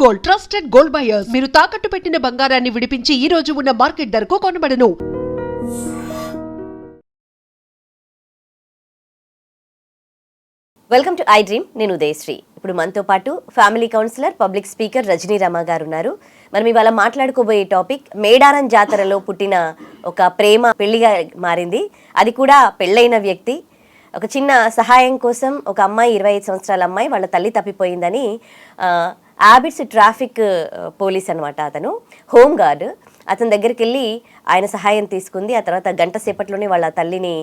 Gold, trusted gold buyers. మీరు తాకట్టు పెట్టిన బంగారాన్ని విడిపించి ఈ రోజు ఉన్న మార్కెట్ ధరకు కొనబడను. Welcome to I dream. నేను ఉదయశ్రీ. ఇప్పుడు మనతో పాటు family counsellor, public speaker Rajani Rama garu ఉన్నారు. మనం ఇవాళ మాట్లాడుకోబోయే టాపిక్ మేడారం జాతరలో పుట్టిన ఒక ప్రేమ పెళ్లిగా మారింది. అది కూడా పెళ్ళైన వ్యక్తి. ఒక చిన్న సహాయం కోసం ఒక అమ్మాయి, 25 సంవత్సరాల అమ్మాయి, వాళ్ళ తల్లి తప్పిపోయిందని యాబిట్స్ ట్రాఫిక్ పోలీస్ అనమాట, అతను హోమ్ గార్డ్. అతని దగ్గరికి వెళ్ళి ఆయన సహాయం తీసుకుంది. ఆ తర్వాత గంట సేపట్లోనే వాళ్ళ తల్లిని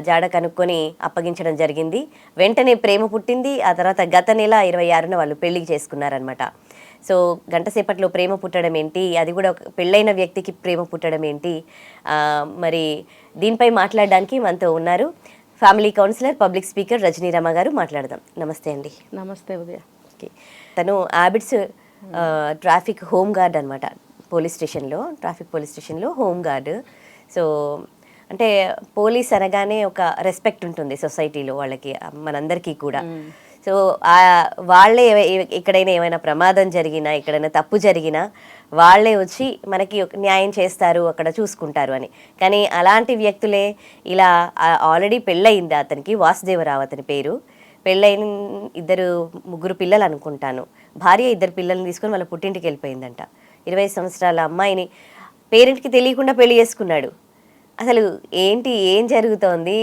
జాడ కనుక్కొని అప్పగించడం జరిగింది. వెంటనే ప్రేమ పుట్టింది. ఆ తర్వాత గత నెల 26న వాళ్ళు పెళ్లికి చేసుకున్నారనమాట. సో గంట సేపట్లో ప్రేమ పుట్టడం ఏంటి, అది కూడా పెళ్ళైన వ్యక్తికి ప్రేమ పుట్టడం ఏంటి, మరి దీనిపై మాట్లాడడానికి మనతో ఉన్నారు family counsellor, public speaker Rajani Rama garu. మాట్లాడదాం. నమస్తే అండి. నమస్తే ఉదయ. ఓకే, తను యాబిట్స్ ట్రాఫిక్ హోమ్ గార్డ్ అనమాట. ట్రాఫిక్ పోలీస్ స్టేషన్లో హోమ్ గార్డ్. సో అంటే పోలీస్ అనగానే ఒక రెస్పెక్ట్ ఉంటుంది సొసైటీలో వాళ్ళకి, మనందరికీ కూడా. సో వాళ్ళే ఎక్కడైనా ఏమైనా ప్రమాదం జరిగినా, ఎక్కడైనా తప్పు జరిగినా వాళ్ళే వచ్చి మనకి న్యాయం చేస్తారు, అక్కడ చూసుకుంటారు అని. కానీ అలాంటి వ్యక్తులే ఇలా ఆల్రెడీ పెళ్ళయింది అతనికి, వాసుదేవరావు అతని పేరు. పెళ్ళైన ముగ్గురు పిల్లలు అనుకుంటాను. భార్య 2 పిల్లల్ని తీసుకొని వాళ్ళ పుట్టింటికి వెళ్ళిపోయిందంట. 20 సంవత్సరాల అమ్మాయిని పేరెంట్కి తెలియకుండా పెళ్లి చేసుకున్నాడు. అసలు ఏం జరుగుతోంది?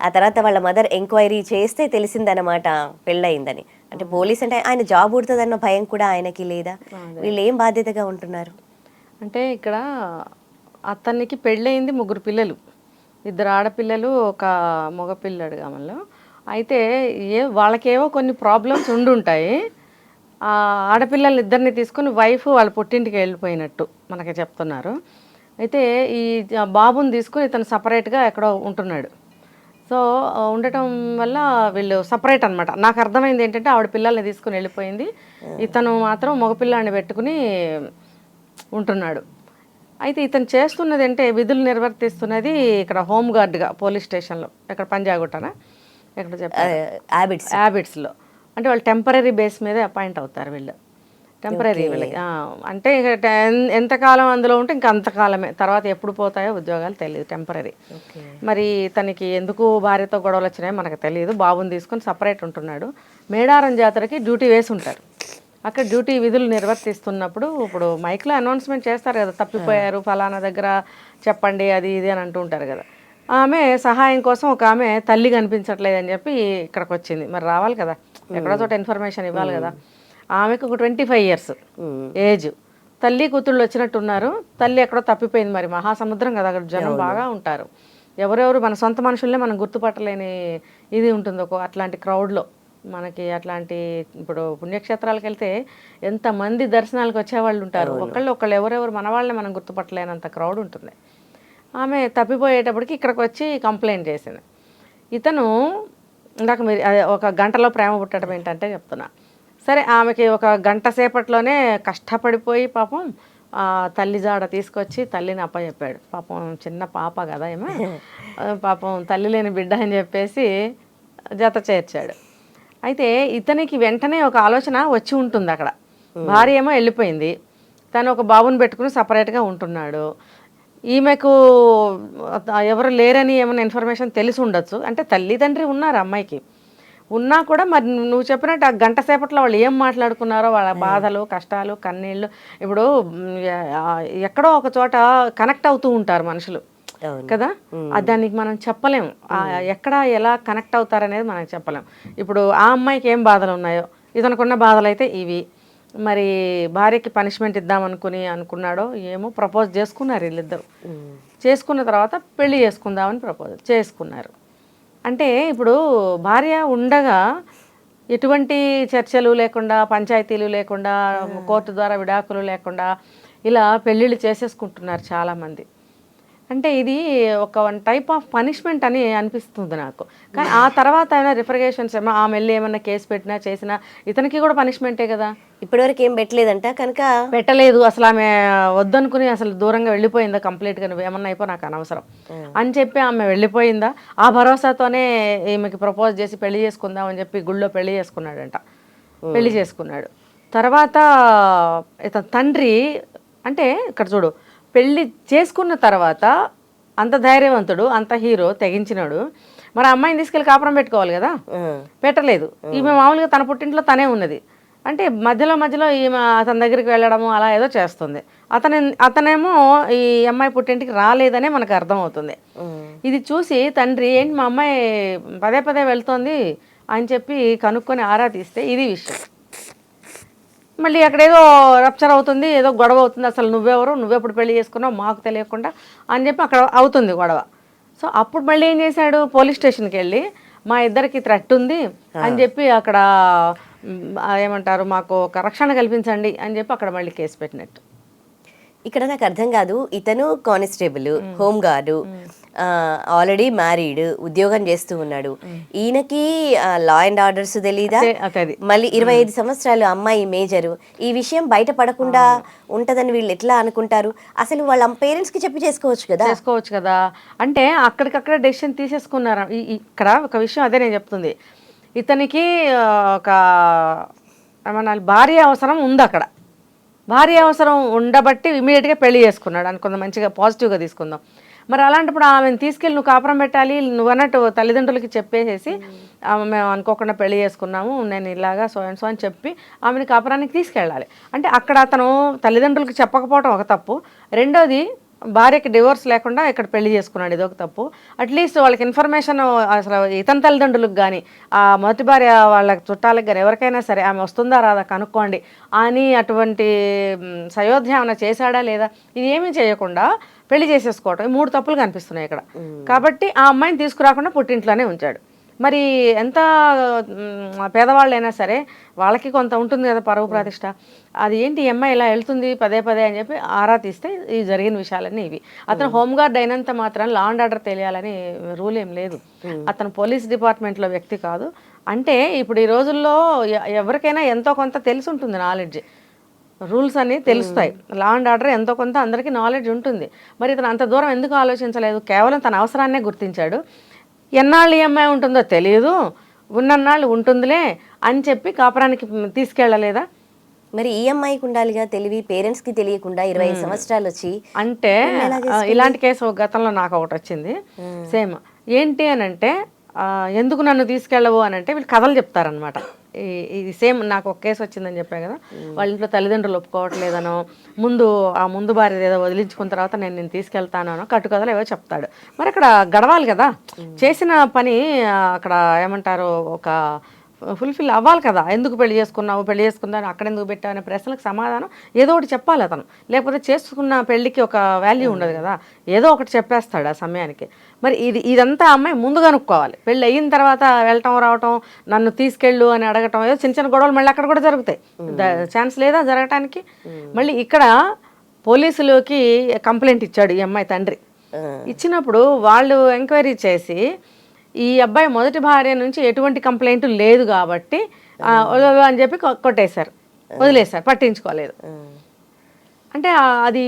ఆ తర్వాత వాళ్ళ మదర్ ఎంక్వైరీ చేస్తే తెలిసిందనమాట పెళ్ళయిందని. అంటే పోలీస్ అంటే ఆయన జాబ్ ఉడుతుందన్న భయం కూడా ఆయనకి లేదా? వీళ్ళు ఏం బాధ్యతగా ఉంటున్నారు? అంటే ఇక్కడ అతనికి పెళ్ళయింది, 3 పిల్లలు, 2 ఆడపిల్లలు, ఒక మగపిల్లడు గమల్లో. అయితే వాళ్ళకేవో కొన్ని ప్రాబ్లమ్స్ ఉండుంటాయి. ఆడపిల్లలు 2ని తీసుకుని వైఫ్ వాళ్ళ పుట్టింటికి వెళ్ళిపోయినట్టు మనకి చెప్తున్నారు. అయితే ఈ బాబుని తీసుకుని ఇతను సపరేట్గా ఎక్కడో ఉంటున్నాడు. సో ఉండటం వల్ల వీళ్ళు సపరేట్ అనమాట. నాకు అర్థమైంది ఏంటంటే ఆవిడ పిల్లల్ని తీసుకుని వెళ్ళిపోయింది, ఇతను మాత్రం మగపిల్లాన్ని పెట్టుకుని ఉంటున్నాడు. అయితే ఇతను చేస్తున్నది అంటే విధులు నిర్వర్తిస్తున్నది ఇక్కడ హోమ్ గార్డ్గా పోలీస్ స్టేషన్లో, ఎక్కడ పంజాగుట్టనా ఎక్కడ చెప్పారు, యాబిట్స్లో. అంటే వాళ్ళు టెంపరీ బేస్ మీద అపాయింట్ అవుతారు వీళ్ళు, టెంపరీ వీళ్ళకి. అంటే ఎంతకాలం అందులో ఉంటే ఇంకా అంతకాలమే, తర్వాత ఎప్పుడు పోతాయో ఉద్యోగాలు తెలియదు, టెంపరీ. మరి తనకి ఎందుకు భార్యతో గొడవలు వచ్చినాయో మనకు తెలియదు. బాబుని తీసుకొని సపరేట్ ఉంటున్నాడు. మేడారం జాతరకి డ్యూటీ వేసి ఉంటారు. అక్కడ డ్యూటీ విధులు నిర్వర్తిస్తున్నప్పుడు ఇప్పుడు మైక్లో అనౌన్స్మెంట్ చేస్తారు కదా, తప్పిపోయారు ఫలానా దగ్గర చెప్పండి అది ఇది అని అంటూ ఉంటారు కదా. ఆమె సహాయం కోసం ఒక ఆమె తల్లి కనిపించట్లేదు అని చెప్పి ఇక్కడికి వచ్చింది. మరి రావాలి కదా, ఎక్కడో చోట ఇన్ఫర్మేషన్ ఇవ్వాలి కదా. ఆమెకు ఒక 25 years ఏజ్. తల్లి కూతుళ్ళు వచ్చినట్టున్నారు. తల్లి ఎక్కడో తప్పిపోయింది. మరి మహాసముద్రం కదా, అక్కడ జనం బాగా ఉంటారు. ఎవరెవరు మన సొంత మనుషుల్నే మనం గుర్తుపట్టలేని ఇది ఉంటుంది అట్లాంటి క్రౌడ్లో మనకి. అట్లాంటి ఇప్పుడు పుణ్యక్షేత్రాలకు వెళ్తే ఎంతమంది దర్శనాలకు వచ్చేవాళ్ళు ఉంటారు. ఒకళ్ళు ఎవరెవరు మన వాళ్ళని మనం గుర్తుపట్టలేనంత క్రౌడ్ ఉంటుంది. ఆమె తప్పిపోయేటప్పటికి ఇక్కడికి వచ్చి కంప్లైంట్ చేసింది. ఇతను ఇందాక మీరు ఒక గంటలో ప్రేమ పుట్టడం ఏంటంటే చెప్తున్నా. సరే, ఆమెకి ఒక గంట సేపట్లోనే కష్టపడిపోయి పాపం తల్లి జాడ తీసుకొచ్చి తల్లిని అప్పచెప్పాడు. పాపం చిన్న పాప కదా ఏమో, పాపం తల్లి లేని బిడ్డ అని చెప్పేసి జత చేర్చాడు. అయితే ఇతనికి వెంటనే ఒక ఆలోచన వచ్చి ఉంటుంది. అక్కడ భార్య ఏమో వెళ్ళిపోయింది, తను ఒక బాబుని పెట్టుకుని సపరేట్గా ఉంటున్నాడు. ఈమెకు ఎవరు లేరని ఏమైనా ఇన్ఫర్మేషన్ తెలిసి ఉండొచ్చు. అంటే తల్లిదండ్రి ఉన్నారు అమ్మాయికి, ఉన్నా కూడా మరి నువ్వు చెప్పినట్టు ఆ గంట సేపట్లో వాళ్ళు ఏం మాట్లాడుకున్నారో, వాళ్ళ బాధలు, కష్టాలు, కన్నీళ్ళు. ఇప్పుడు ఎక్కడో ఒక చోట కనెక్ట్ అవుతూ ఉంటారు మనుషులు కదా, దానికి మనం చెప్పలేము. ఎక్కడ ఎలా కనెక్ట్ అవుతారనేది మనం చెప్పలేము. ఇప్పుడు ఆ అమ్మాయికి ఏం బాధలు ఉన్నాయో, ఇతనుకున్న బాధలు అయితే ఇవి. మరి భార్యకి పనిష్మెంట్ అనుకున్నాడో ఏమో, ప్రపోజ్ చేసుకున్నారు వీళ్ళిద్దరు. చేసుకున్న తర్వాత పెళ్లి చేసుకుందామని ప్రపోజ్ చేసుకున్నారు. అంటే ఇప్పుడు భార్య ఉండగా ఎటువంటి చర్చలు లేకుండా, పంచాయతీలు లేకుండా, కోర్టు ద్వారా విడాకులు లేకుండా ఇలా పెళ్ళిళ్ళు చేసేసుకుంటున్నారు చాలామంది. అంటే ఇది ఒక టైప్ ఆఫ్ పనిష్మెంట్ అని అనిపిస్తుంది నాకు. కానీ ఆ తర్వాత అయినా రిఫర్గేషన్స్ ఏమో ఆమె వెళ్ళి ఏమన్నా కేసు పెట్టినా చేసినా ఇతనికి కూడా పనిష్మెంటే కదా. ఇప్పటివరకు ఏం పెట్టలేదంట, కనుక పెట్టలేదు. అసలు ఆమె వద్దనుకుని అసలు దూరంగా వెళ్ళిపోయిందా కంప్లీట్గా, నువ్వు ఏమన్నా అయిపో నాకు అనవసరం అని చెప్పి ఆమె వెళ్ళిపోయిందా? ఆ భరోసాతోనే ఈమెకి ప్రపోజ్ చేసి పెళ్లి చేసుకుందాం అని చెప్పి గుళ్ళో పెళ్లి చేసుకున్నాడంట. పెళ్లి చేసుకున్నాడు. తర్వాత ఇతని తండ్రి అంటే ఇక్కడ చూడు, పెళ్ళి చేసుకున్న తర్వాత అంత ధైర్యవంతుడు, అంత హీరో, తెగించినాడు. మరి ఆ అమ్మాయిని తీసుకెళ్ళి కాపురం పెట్టుకోవాలి కదా, పెట్టలేదు. ఈమె మామూలుగా తన పుట్టింట్లో తనే ఉన్నది. అంటే మధ్యలో ఈమె అతని దగ్గరికి వెళ్ళడము అలా ఏదో చేస్తుంది. అతనేమో ఈ అమ్మాయి పుట్టింటికి రాలేదనే మనకు అర్థమవుతుంది. ఇది చూసి తండ్రి ఏంటి మా అమ్మాయి పదే పదే వెళ్తోంది అని చెప్పి కనుక్కొని ఆరా తీస్తే ఇది విషయం. మళ్ళీ అక్కడ ఏదో రప్చర్ అవుతుంది, ఏదో గొడవ అవుతుంది. అసలు నువ్వెవరు, నువ్వెప్పుడు పెళ్లి చేసుకున్నావు మాకు తెలియకుండా అని చెప్పి అక్కడ అవుతుంది గొడవ. సో అప్పుడు మళ్ళీ ఏం చేశాడు, పోలీస్ స్టేషన్కి వెళ్ళి మా ఇద్దరికి థ్రెట్ ఉంది అని చెప్పి అక్కడ ఏమంటారు మాకు ఒక రక్షణ కల్పించండి అని చెప్పి అక్కడ మళ్ళీ కేసు పెట్టినట్టు. ఇక్కడ నాకు అర్థం కాదు, ఇతను constable, home guard, already married, ఉద్యోగం చేస్తూ ఉన్నాడు. ఈయనకి లా అండ్ ఆర్డర్స్ తెలీదా? మళ్ళీ 25 సంవత్సరాలు అమ్మాయి మేజరు. ఈ విషయం బయట పడకుండా ఉంటదని వీళ్ళు ఎట్లా అనుకుంటారు? అసలు వాళ్ళ పేరెంట్స్ కి చెప్పి చేసుకోవచ్చు కదా. అంటే అక్కడికక్కడ డెసిషన్ తీసేసుకున్నారు. ఇక్కడ ఒక విషయం అదే నేను చెప్తుంది. ఇతనికి ఒక ఏమన్నా భార్య అవసరం ఉంది అక్కడ. భార్య అవసరం ఉండబట్టి ఇమీడియట్గా పెళ్లి చేసుకున్నాడు అనుకుందాం, మంచిగా పాజిటివ్గా తీసుకుందాం. మరి అలాంటప్పుడు ఆమెను తీసుకెళ్ళి నువ్వు కాపురం పెట్టాలి, నువ్వు అన్నట్టు తల్లిదండ్రులకి చెప్పేసేసి మేము అనుకోకుండా పెళ్లి చేసుకున్నాము, నేను ఇలాగా సో అండ్ సో అని చెప్పి ఆమెను కాపురానికి తీసుకెళ్ళాలి. అంటే అక్కడ అతను తల్లిదండ్రులకి చెప్పకపోవడం ఒక తప్పు. రెండోది భార్యకి డివోర్స్ లేకుండా ఇక్కడ పెళ్లి చేసుకున్నాడు, ఇదొక తప్పు. అట్లీస్ట్ వాళ్ళకి ఇన్ఫర్మేషన్ అసలు ఇతని తల్లిదండ్రులకు కానీ ఆ మొదటి భార్య వాళ్ళ చుట్టాలకు కానీ ఎవరికైనా సరే ఆమె వస్తుందా రాదా కనుక్కోండి అని అటువంటి సయోధ్య ఏమైనా చేశాడా లేదా, ఇది ఏమీ చేయకుండా పెళ్లి చేసేసుకోవటం, 3 తప్పులు కనిపిస్తున్నాయి ఇక్కడ. కాబట్టి ఆ అమ్మాయిని తీసుకురాకుండా పుట్టింట్లోనే ఉంచాడు. మరి ఎంత పేదవాళ్ళైనా సరే వాళ్ళకి కొంత ఉంటుంది కదా పరువు ప్రతిష్ట. అది ఏంటి ఈ అమ్మాయి ఇలా వెళ్తుంది పదే పదే అని చెప్పి ఆరా తీస్తే ఈ జరిగిన విషయాలన్నీ ఇవి. అతను హోంగార్డ్ అయినంత మాత్రం లా అండ్ ఆర్డర్ తెలియాలని రూల్ ఏం లేదు. అతను పోలీస్ డిపార్ట్మెంట్లో వ్యక్తి కాదు. అంటే ఇప్పుడు ఈ రోజుల్లో ఎవరికైనా ఎంతో కొంత తెలిసి ఉంటుంది, నాలెడ్జ్, రూల్స్ అన్నీ తెలుస్తాయి. లా అండ్ ఆర్డర్ ఎంతో కొంత అందరికీ నాలెడ్జ్ ఉంటుంది. మరి ఇతను అంత దూరం ఎందుకు ఆలోచించలేదు? కేవలం తన అవసరాన్నే గుర్తించాడు. ఎన్నాళ్ళు ఈఎంఐ ఉంటుందో తెలియదు, ఉన్నన్నాళ్ళు ఉంటుందిలే అని చెప్పి కాపురానికి తీసుకెళ్ళలేదా? మరి ఈఎంఐకి ఉండాలిగా తెలివి, పేరెంట్స్కి తెలియకుండా 25 సంవత్సరాలు వచ్చి. అంటే ఇలాంటి కేసు గతంలో నాకు ఒకటి వచ్చింది సేమ్. ఏంటి అని అంటే ఎందుకు నన్ను తీసుకెళ్ళవు అని అంటే వీళ్ళు కథలు చెప్తారనమాట. ఇది సేమ్ నాకు ఒక కేసు వచ్చిందని చెప్పా కదా, వాళ్ళ ఇంట్లో తల్లిదండ్రులు ఒప్పుకోవట్లేదనో, ముందు భార్య ఏదో వదిలించుకున్న తర్వాత నేను తీసుకెళ్తానో కట్టుకథలు ఏవో చెప్తాడు. మరి అక్కడ గడవాలి కదా, చేసిన పని అక్కడ ఏమంటారు ఒక ఫుల్ఫిల్ అవ్వాలి కదా. ఎందుకు పెళ్లి చేసుకున్నావు అక్కడ ఎందుకు పెట్టావు అనే ప్రశ్నలకు సమాధానం ఏదో ఒకటి చెప్పాలి అతను. లేకపోతే చేసుకున్న పెళ్ళికి ఒక వాల్యూ ఉండదు కదా, ఏదో ఒకటి చెప్పేస్తాడు ఆ సమయానికి. మరి ఇదంతా అమ్మాయి ముందు కనుక్కోవాలి. పెళ్ళి అయిన తర్వాత వెళ్ళటం రావటం, నన్ను తీసుకెళ్ళు అని అడగటం, ఏదో చిన్న గొడవలు మళ్ళీ అక్కడ కూడా జరుగుతాయి. ఛాన్స్ లేదా జరగటానికి? మళ్ళీ ఇక్కడ పోలీసులకి కంప్లైంట్ ఇచ్చాడు ఈ అమ్మాయి తండ్రి. ఇచ్చినప్పుడు వాళ్ళు ఎంక్వైరీ చేసి ఈ అబ్బాయి మొదటి భార్య నుంచి ఎటువంటి కంప్లైంట్ లేదు కాబట్టి అని చెప్పి కొట్టేశారు, వదిలేశారు, పట్టించుకోలేదు. అంటే అది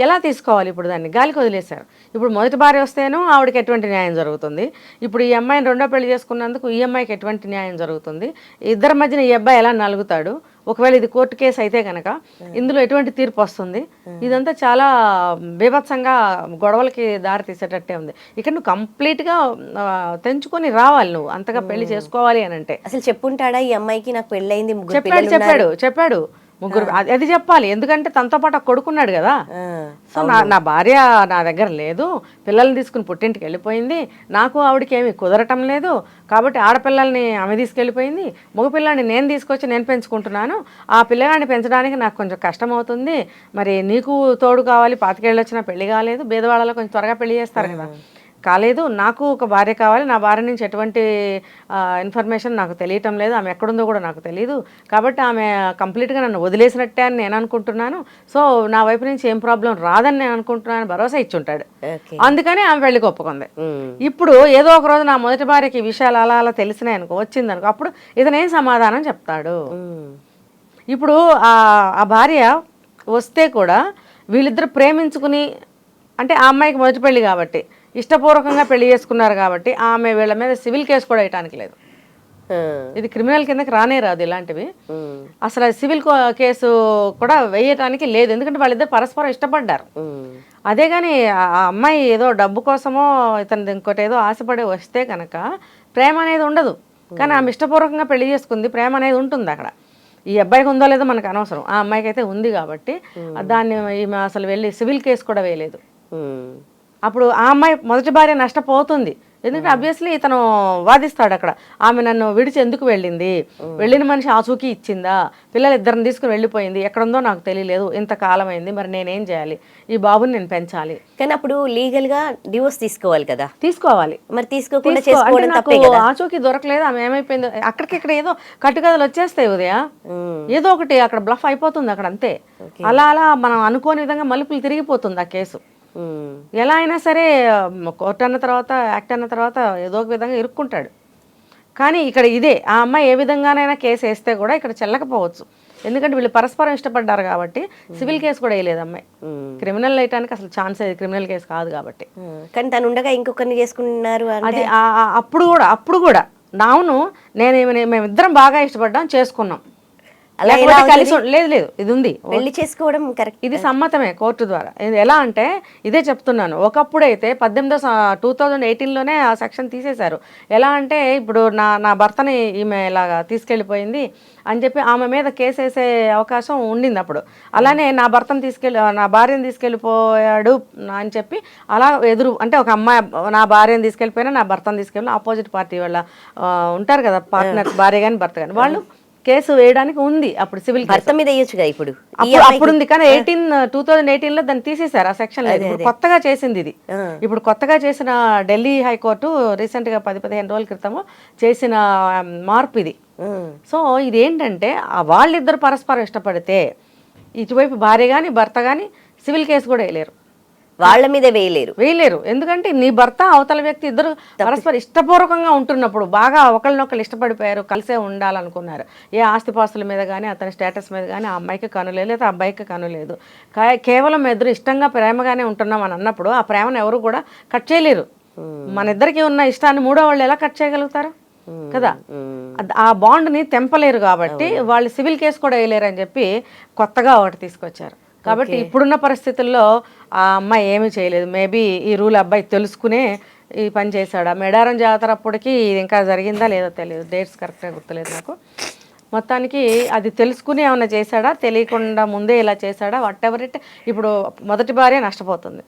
ఎలా తీసుకోవాలి? ఇప్పుడు దాన్ని గాలికి వదిలేశారు. ఇప్పుడు మొదటి భార్య వస్తేనో ఆవిడకి ఎటువంటి న్యాయం జరుగుతుంది, ఇప్పుడు ఈ అమ్మాయిని రెండో పెళ్లి చేసుకున్నందుకు ఈ అమ్మాయికి ఎటువంటి న్యాయం జరుగుతుంది, ఇద్దరి మధ్యన ఈ అబ్బాయి ఎలా నలుగుతాడు, ఒకవేళ ఇది కోర్టు కేసు అయితే కనుక ఇందులో ఎటువంటి తీర్పు వస్తుంది? ఇదంతా చాలా బీభత్సంగా గొడవలకి దారి తీసేటట్టే ఉంది. ఇక్కడ నువ్వు కంప్లీట్గా తెంచుకొని రావాలి, నువ్వు అంతగా పెళ్లి చేసుకోవాలి అని అంటే. అసలు చెప్పుంటాడా ఈ అమ్మాయికి నాకు పెళ్ళయింది, చెప్పాడు ముగ్గురు, అది చెప్పాలి. ఎందుకంటే తనతో పాటు కొడుకున్నాడు కదా. సో నా భార్య నా దగ్గర లేదు, పిల్లల్ని తీసుకుని పుట్టింటికి వెళ్ళిపోయింది, నాకు ఆవిడకి ఏమి కుదరటం లేదు, కాబట్టి ఆడపిల్లల్ని ఆమె తీసుకెళ్ళిపోయింది, మగపిల్లాన్ని నేను తీసుకొచ్చి నేను పెంచుకుంటున్నాను, ఆ పిల్లగాడిని పెంచడానికి నాకు కొంచెం కష్టం అవుతుంది, మరి నీకు తోడు కావాలి, 25 ఏళ్ళు వచ్చినా పెళ్లి కాలేదు, బీదవాళ్ళలో కొంచెం త్వరగా పెళ్లి చేస్తారు కదా, కాలేదు, నాకు ఒక భార్య కావాలి, నా భార్య నుంచి ఎటువంటి ఇన్ఫర్మేషన్ నాకు తెలియటం లేదు, ఆమె ఎక్కడుందో కూడా నాకు తెలియదు, కాబట్టి ఆమె కంప్లీట్గా నన్ను వదిలేసినట్టే అని నేను అనుకుంటున్నాను, సో నా వైపు నుంచి ఏం ప్రాబ్లం రాదని నేను అనుకుంటున్నాను భరోసా ఇచ్చుంటాడు. అందుకని ఆమె పెళ్లికి ఒప్పుకుంది. ఇప్పుడు ఏదో ఒక రోజు నా మొదటి భార్యకి ఈ విషయాలు అలా అలా తెలిసినాయి అనుకో, వచ్చిందనుకో, అప్పుడు ఇతనేం సమాధానం చెప్తాడు? ఇప్పుడు ఆ భార్య వస్తే కూడా వీళ్ళిద్దరు ప్రేమించుకుని, అంటే ఆ అమ్మాయికి మొదటి పెళ్లి కాబట్టి ఇష్టపూర్వకంగా పెళ్లి చేసుకున్నారు కాబట్టి ఆమె వీళ్ళ మీద సివిల్ కేసు కూడా వేయటానికి లేదు. ఇది క్రిమినల్ కిందకి రానే రాదు ఇలాంటివి. అసలు సివిల్ కేసు కూడా వేయటానికి లేదు, ఎందుకంటే వాళ్ళిద్దరు పరస్పరం ఇష్టపడ్డారు. అదే కానీ ఆ అమ్మాయి ఏదో డబ్బు కోసమో ఇతను ఇంకోటి ఏదో ఆశపడి వస్తే కనుక ప్రేమ అనేది ఉండదు. కానీ ఆమె ఇష్టపూర్వకంగా పెళ్లి చేసుకుంది, ప్రేమ అనేది ఉంటుంది అక్కడ. ఈ అబ్బాయికి ఉందో లేదో మనకు అనవసరం, ఆ అమ్మాయికి అయితే ఉంది కాబట్టి దాన్ని ఈమె అసలు వెళ్ళి సివిల్ కేసు కూడా వేయలేదు. అప్పుడు ఆ అమ్మాయి మొదటి భార్య నష్టపోతుంది, ఎందుకంటే అబ్వియస్లీ ఇతను వాదిస్తాడు అక్కడ, ఆమె నన్ను విడిచి ఎందుకు వెళ్ళింది, వెళ్ళిన మనిషి ఆచూకీ ఇచ్చిందా, పిల్లలు ఇద్దరిని తీసుకుని వెళ్ళిపోయింది, ఎక్కడుందో నాకు తెలియలేదు, ఇంతకాలం అయింది, మరి నేనేం చేయాలి, ఈ బాబుని నేను పెంచాలి. కానీ అప్పుడు లీగల్ గా డివోర్స్ తీసుకోవాలి కదా. తీసుకోవాలి, మరి తీసుకోకుండా చేసుకోవడం తప్పే కదా. ఆచూకీ దొరకలేదు, ఆమె ఏమైపోయిందో అక్కడికి ఇక్కడ ఏదో కట్టుకథలు వచ్చేస్తాయి ఉదయ, ఏదో ఒకటి అక్కడ బ్లఫ్ అయిపోతుంది అక్కడ అంతే. అలా అలా మనం అనుకోని విధంగా మలుపులు తిరిగిపోతుంది ఆ కేసు. ఎలా అయినా సరే కోర్టు అన్న తర్వాత, యాక్ట్ అన్న తర్వాత ఏదో ఒక విధంగా ఇరుక్కుంటాడు. కానీ ఇక్కడ ఇదే, ఆ అమ్మాయి ఏ విధంగానైనా కేసు వేస్తే కూడా ఇక్కడ చెల్లకపోవచ్చు, ఎందుకంటే వీళ్ళు పరస్పరం ఇష్టపడ్డారు కాబట్టి. సివిల్ కేసు కూడా వేయలేదు అమ్మాయి, క్రిమినల్ వేయటానికి అసలు ఛాన్స్, అది క్రిమినల్ కేసు కాదు కాబట్టి. కానీ తను ఉండగా ఇంకొకరిని చేసుకున్నారు అది అప్పుడు కూడా అవును, మేమిద్దరం బాగా ఇష్టపడ్డాం, చేసుకున్నాం, లేదు ఇది ఉంది, పెళ్లి చేసుకోవడం కరెక్ట్, ఇది సమ్మతమే కోర్టు ద్వారా. ఎలా అంటే ఇదే చెప్తున్నాను, ఒకప్పుడైతే 2018లోనే ఆ సెక్షన్ తీసేశారు. ఎలా అంటే ఇప్పుడు నా భర్తని ఈమె ఇలాగా తీసుకెళ్ళిపోయింది అని చెప్పి ఆమె మీద కేసు వేసే అవకాశం ఉండింది అప్పుడు. అలానే నా భార్యను తీసుకెళ్ళిపోయాడు అని చెప్పి అలా అంటే ఒక అమ్మాయి నా భార్యను తీసుకెళ్ళిపోయినా నా భర్తను తీసుకెళ్ళిన ఆపోజిట్ పార్టీ వాళ్ళ ఉంటారు కదా పార్ట్నర్స్, భార్య కానీ భర్త కానీ, వాళ్ళు కేసు వేయడానికి ఉంది అప్పుడు. సివిల్ భర్త మీద వేయొచ్చుగా ఇప్పుడు, అప్పుడు ఉంది. కానీ 2018లో దాన్ని తీసేశారు, ఆ సెక్షన్ లేదు. కొత్తగా చేసింది ఇది. ఇప్పుడు కొత్తగా చేసిన ఢిల్లీ హైకోర్టు రీసెంట్ గా 10-15 రోజుల క్రితము చేసిన మార్పు ఇది. సో ఇది ఏంటంటే వాళ్ళిద్దరు పరస్పరం ఇష్టపడితే ఇటువైపు భార్య కానీ భర్త కానీ సివిల్ కేసు కూడా వేయలేరు, వాళ్ళ మీద వేయలేరు. ఎందుకంటే నీ భర్త అవతల వ్యక్తి ఇద్దరు పరస్పరం ఇష్టపూర్వకంగా ఉంటున్నప్పుడు, బాగా ఒకళ్ళనొకళ్ళు ఇష్టపడిపోయారు, కలిసే ఉండాలనుకున్నారు, ఏ ఆస్తిపాస్తుల మీద కానీ అతని స్టేటస్ మీద కానీ ఆ అమ్మాయికి కనులేదు, లేదా అబ్బాయికి కనులేదు, కేవలం ఇద్దరు ఇష్టంగా ప్రేమగానే ఉంటున్నాం అని అన్నప్పుడు ఆ ప్రేమను ఎవరు కూడా కట్ చేయలేరు. మన ఇద్దరికి ఉన్న ఇష్టాన్ని మూడో వాళ్ళు ఎలా కట్ చేయగలుగుతారు కదా. ఆ బాండ్ని తెంపలేరు కాబట్టి వాళ్ళు సివిల్ కేసు కూడా వేయలేరు అని చెప్పి కొత్తగా ఒకటి తీసుకొచ్చారు. కాబట్టి ఇప్పుడున్న పరిస్థితుల్లో ఆ అమ్మాయి ఏమీ చేయలేదు. మేబీ ఈ రూల్ అబ్బాయి తెలుసుకునే ఈ పని చేశాడు. ఆ మేడారం జాతర అప్పటికి ఇంకా జరిగిందా లేదో తెలియదు, డేట్స్ కరెక్ట్గా గుర్తులేదు నాకు. మొత్తానికి అది తెలుసుకుని ఏమైనా చేశాడా, తెలియకుండా ముందే ఇలా చేశాడా, వాట్ ఎవర్ ఇట్. ఇప్పుడు మొదటి భార్య నష్టపోతుంది,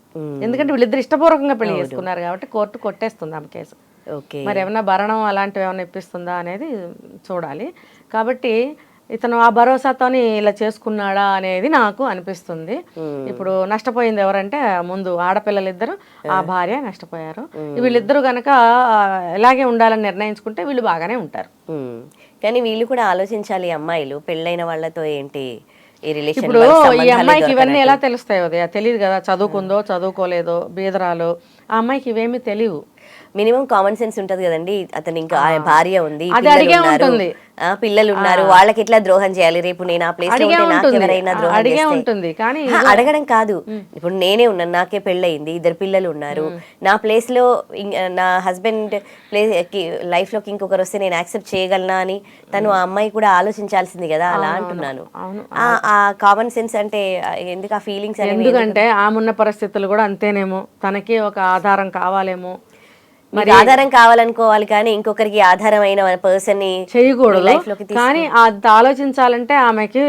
ఎందుకంటే వీళ్ళిద్దరు ఇష్టపూర్వకంగా పెళ్లి చేసుకున్నారు కాబట్టి కోర్టు కొట్టేస్తుంది ఆమె కేసు. మరి ఏమైనా భరణం అలాంటివి ఏమైనా ఇప్పిస్తుందా అనేది చూడాలి. కాబట్టి ఇతను ఆ భరోసాతోని ఇలా చేసుకున్నాడా అనేది నాకు అనిపిస్తుంది. ఇప్పుడు నష్టపోయింది ఎవరంటే ముందు ఆడపిల్లలిద్దరు, ఆ భార్య నష్టపోయారు. వీళ్ళిద్దరూ గనక ఇలాగే ఉండాలని నిర్ణయించుకుంటే వీళ్ళు బాగానే ఉంటారు. కానీ వీళ్ళు కూడా ఆలోచించాలి, అమ్మాయిలు పెళ్ళైన వాళ్ళతో ఏంటి ఇప్పుడు ఈ అమ్మాయికి ఇవన్నీ ఎలా తెలుస్తాయి ఉదయ, తెలియదు కదా, చదువుకుందో చదువుకోలేదో, బీదరాలు, ఆ అమ్మాయికి ఇవేమీ తెలియవు. మినిమం కామన్ సెన్స్ ఉంటది కదండి. అతను ఇంకా భార్య ఉంది, పిల్లలు ఉన్నారు, వాళ్ళకి ఎట్లా ద్రోహం చేయాలి, రేపు నేను ఆ ప్లేస్ లో ఎవరైనా ద్రోహం ఉంటుంది. కానీ అడగడం కాదు, ఇప్పుడు నేనే ఉన్నాను, నాకే పెళ్ళయింది, 2 పిల్లలు ఉన్నారు, నా ప్లేస్ లో నా హస్బెండ్ లైఫ్ లోకి ఇంకొకరు వస్తే నేను యాక్సెప్ట్ చేయగలనా అని తను ఆ అమ్మాయి కూడా ఆలోచించాల్సింది కదా. అలా అంటున్నాను. ఆ కామన్ సెన్స్ అంటే ఎందుకు, ఆ ఫీలింగ్స్ ఎందుకంటే ఆమెన్న పరిస్థితులు కూడా అంతేనేమో, తనకి ఒక ఆధారం కావాలేమో, మరి ఆధారం కావాలనుకోవాలి కానీ ఇంకొకరికి ఆధారమైన పర్సన్ ని చేయకూడదు. కానీ అది ఆలోచించాలంటే ఆమెకి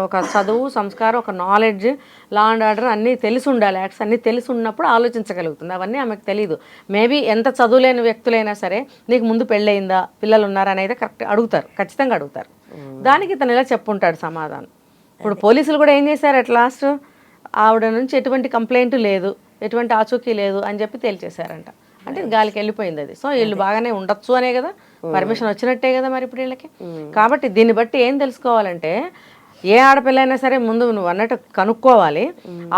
ఒక చదువు, సంస్కారం, ఒక నాలెడ్జ్, లా అండ్ ఆర్డర్ అన్నీ తెలిసి ఉండాలి, యాక్ట్స్ అన్నీ తెలిసి ఉన్నప్పుడు ఆలోచించగలుగుతుంది. అవన్నీ ఆమెకు తెలియదు. మేబీ ఎంత చదువులేని వ్యక్తులైనా సరే నీకు ముందు పెళ్ళయిందా, పిల్లలు ఉన్నారా అనేది కరెక్ట్ అడుగుతారు, ఖచ్చితంగా అడుగుతారు. దానికి తను ఇలా చెప్పుంటాడు సమాధానం. ఇప్పుడు పోలీసులు కూడా ఏం చేశారు, అట్ లాస్ట్ ఆవిడ నుంచి ఎటువంటి కంప్లైంట్ లేదు, ఎటువంటి ఆచూకీ లేదు అని చెప్పి తేల్చేశారంట. అంటే గాలికి వెళ్ళిపోయింది అది. సో వీళ్ళు బాగానే ఉండొచ్చు అనే కదా, పర్మిషన్ వచ్చినట్టే కదా మరి ఇప్పుడు వీళ్ళకి. కాబట్టి దీన్ని బట్టి ఏం తెలుసుకోవాలంటే, ఏ ఆడపిల్ల అయినా సరే ముందు నువ్వు అన్నట్టు కనుక్కోవాలి.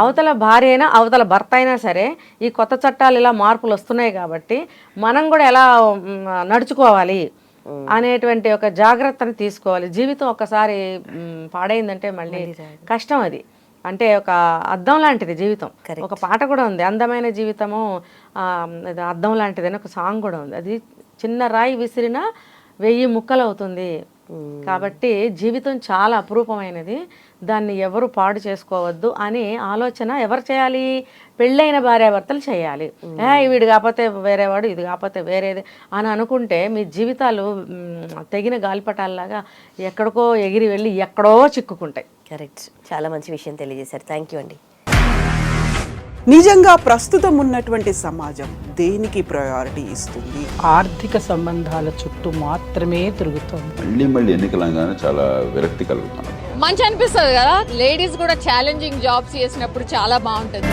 అవతల భార్య అయినా అవతల భర్త అయినా సరే ఈ కొత్త చట్టాలు ఇలా మార్పులు వస్తున్నాయి కాబట్టి మనం కూడా ఎలా నడుచుకోవాలి అనేటువంటి ఒక జాగ్రత్తని తీసుకోవాలి. జీవితం ఒకసారి పాడైందంటే మళ్ళీ కష్టం అది. అంటే ఒక అద్దం లాంటిది జీవితం. ఒక పాట కూడా ఉంది, అందమైన జీవితము అద్దం లాంటిది అని ఒక సాంగ్ కూడా ఉంది. అది చిన్న రాయి విసిరినా 1000 ముక్కలు అవుతుంది. కాబట్టి జీవితం చాలా అపురూపమైనది, దాన్ని ఎవరు పాడు చేసుకోవద్దు అని ఆలోచన ఎవరు చేయాలి? పెళ్ళైన భార్యాభర్తలు చేయాలి. వీడు కాకపోతే వేరేవాడు, ఇది కాకపోతే వేరేది అని అనుకుంటే మీ జీవితాలు తెగిన గాలిపటాల్లాగా ఎక్కడికో ఎగిరి వెళ్ళి ఎక్కడో చిక్కుకుంటాయి. కరెక్ట్, చాలా మంచి విషయం తెలియజేశారు. థ్యాంక్ యూ అండి. నిజంగా ప్రస్తుతం ఉన్నటువంటి సమాజం దేనికి ప్రయారిటీ ఇస్తుంది? ఆర్థిక సంబంధాల చుట్టూ మాత్రమే తిరుగుతోంది. మళ్ళీ ఎన్నికలంగానే చాలా విరక్తి కలుగుతున్నాం. మంచి అనిపిస్తుంది కదా, లేడీస్ కూడా ఛాలెంజింగ్ జాబ్స్ చేసినప్పుడు చాలా బాగుంటుంది.